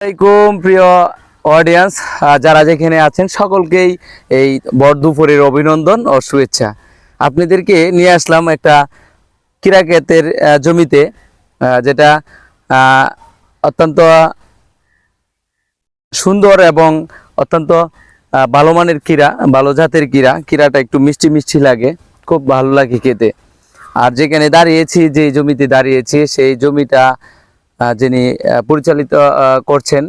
আসসালামাইকুম প্রিয় অডিয়েন্স, যারা যেখানে আছেন সকলকেই এই বড় দুপুরের অভিনন্দন ও শুভেচ্ছা। আপনাদেরকে নিয়ে আসলাম একটা ক্রীড়াক্ষেত্রের জমিতে, যেটা অত্যন্ত সুন্দর এবং অত্যন্ত ভালো মানের ক্রীড়া, ভালো জাতের ক্রীড়াটা একটু মিষ্টি মিষ্টি লাগে, খুব ভালো লাগে খেতে। আর যেখানে দাঁড়িয়েছি, যে জমিতে দাঁড়িয়েছি, সেই জমিটা যিনি পরিচালিত করছেন,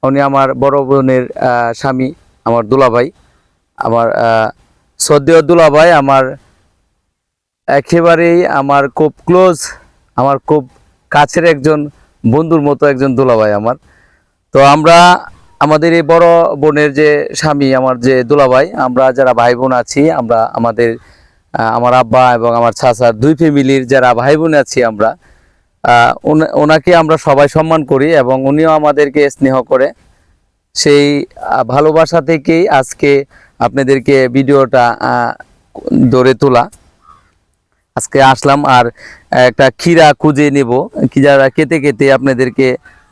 উনি আমার বড় বোনের স্বামী, আমার দুলাভাই, আমার শ্রদ্ধেয় দুলাভাই, আমার একেবারেই আমার খুব ক্লোজ, আমার খুব কাছের একজন বন্ধুর মতো একজন দুলাভাই আমার। তো আমরা আমাদের এই বড় বোনের যে স্বামী, আমার যে দুলাভাই, আমরা যারা ভাই বোন আছি, আমরা আমার আব্বা এবং আমার চাচার দুই ফ্যামিলির যারা ভাই বোন আছি, আমরা ওনাকে আমরা সবাই সম্মান করি এবং উনিও আমাদেরকে স্নেহ করে। সেই ভালোবাসা থেকেই আজকে আপনাদেরকে ভিডিওটা ধরে তোলা। আজকে আসলাম আর একটা ক্ষীরা খুঁজে নেব, ক্ষীরা কেটে কেটে আপনাদেরকে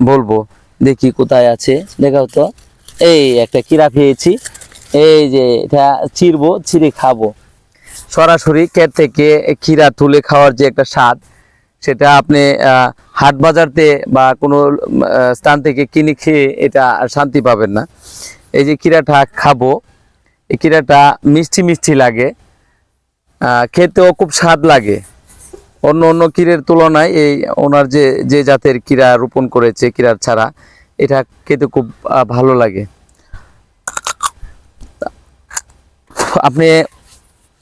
বলবো। দেখি কোথায় আছে, দেখাও তো। এই একটা ক্ষীরা পেয়েছি, এই যে এটা চিরবো, চিড়ে খাবো। সরাসরি ক্ষেত থেকে ক্ষীরা তুলে খাওয়ার যে একটা স্বাদ, সেটা আপনি হাট বাজারতে বা কোনো স্থান থেকে কিনে খেয়ে এটা শান্তি পাবেন না। এই যে ক্ষীরাটা খাবো, এই ক্ষীরাটা মিষ্টি মিষ্টি লাগে, খেতেও খুব স্বাদ লাগে। অন্য অন্য ক্ষীরের তুলনায় এই ওনার যে জাতের ক্ষীরা রোপণ করেছে, ক্ষীরার ছাড়া, এটা খেতে খুব ভালো লাগে। আপনি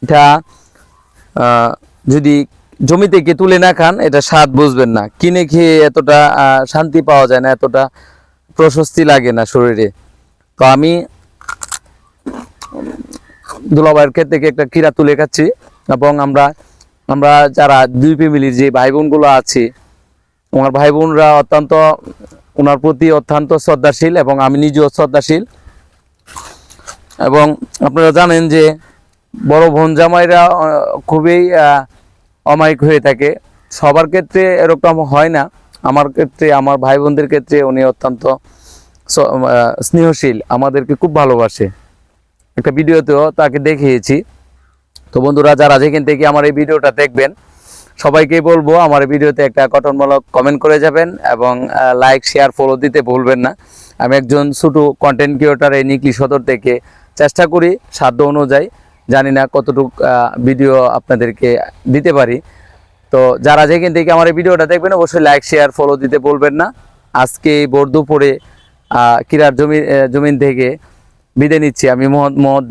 এটা যদি জমি থেকে তুলে না খান, এটা স্বাদ বুঝবেন না। কিনে খেয়ে এতটা শান্তি পাওয়া যায় না, এতটা প্রশস্তি লাগে না শরীরে। তো আমি দুলাভাইয়ের ক্ষেত থেকে একটা ক্ষীরা তুলে খাচ্ছি এবং আমরা যারা দুই ফ্যামিলির যে ভাই বোনগুলো আছি, আমার ভাই বোনরা অত্যন্ত ওনার প্রতি অত্যন্ত শ্রদ্ধাশীল এবং আমি নিজেও শ্রদ্ধাশীল। এবং আপনারা জানেন যে বড় বোন জামাইরা খুবই অমায়িক হয়ে থাকে। সবার ক্ষেত্রে এরকম হয় না, আমার ক্ষেত্রে, আমার ভাই বোনদের ক্ষেত্রে উনি অত্যন্ত স্নেহশীল, আমাদেরকে খুব ভালোবাসে। একটা ভিডিওতেও তাকে দেখিয়েছি। তো বন্ধুরা, যারা যেখান থেকে আমার এই ভিডিওটা দেখবেন, সবাইকে বলবো আমার এই ভিডিওতে একটা গঠনমূলক কমেন্ট করে যাবেন এবং লাইক, শেয়ার, ফলো দিতে ভুলবেন না। আমি একজন ছোটো কন্টেন্ট ক্রিয়েটর, এই নিকলি সদর থেকে চেষ্টা করি সাধ্য অনুযায়ী, জানি না কতটুকু ভিডিও আপনাদেরকে দিতে পারি। তো যারা যেখান থেকে আমার এই ভিডিওটা দেখবেন, অবশ্যই লাইক, শেয়ার, ফলো দিতে বলবেন না। আজকে ভোর দুপুরে ক্রীড়ার জমিন থেকে বিদায় নিচ্ছি। আমি মোহাম্মদ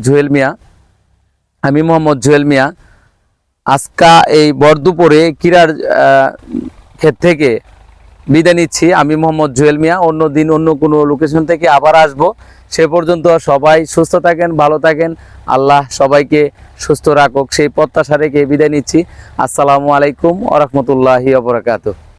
জুয়েল মিয়া। আজকা এই ভর দুপুরে ক্রীড়ার ক্ষেত থেকে বিদায় নিচ্ছি। আমি মোহাম্মদ জুয়েল মিয়া। অন্য দিন অন্য কোনো লোকেশন থেকে আবার আসব। সে পর্যন্ত সবাই সুস্থ থাকেন, ভালো থাকেন। আল্লাহ সবাইকে সুস্থ রাখুক, সেই প্রত্যাশা রেখে বিদায় নিচ্ছি। আসসালামু আলাইকুম ওয়া রাহমাতুল্লাহি ওয়া বারাকাতুহু।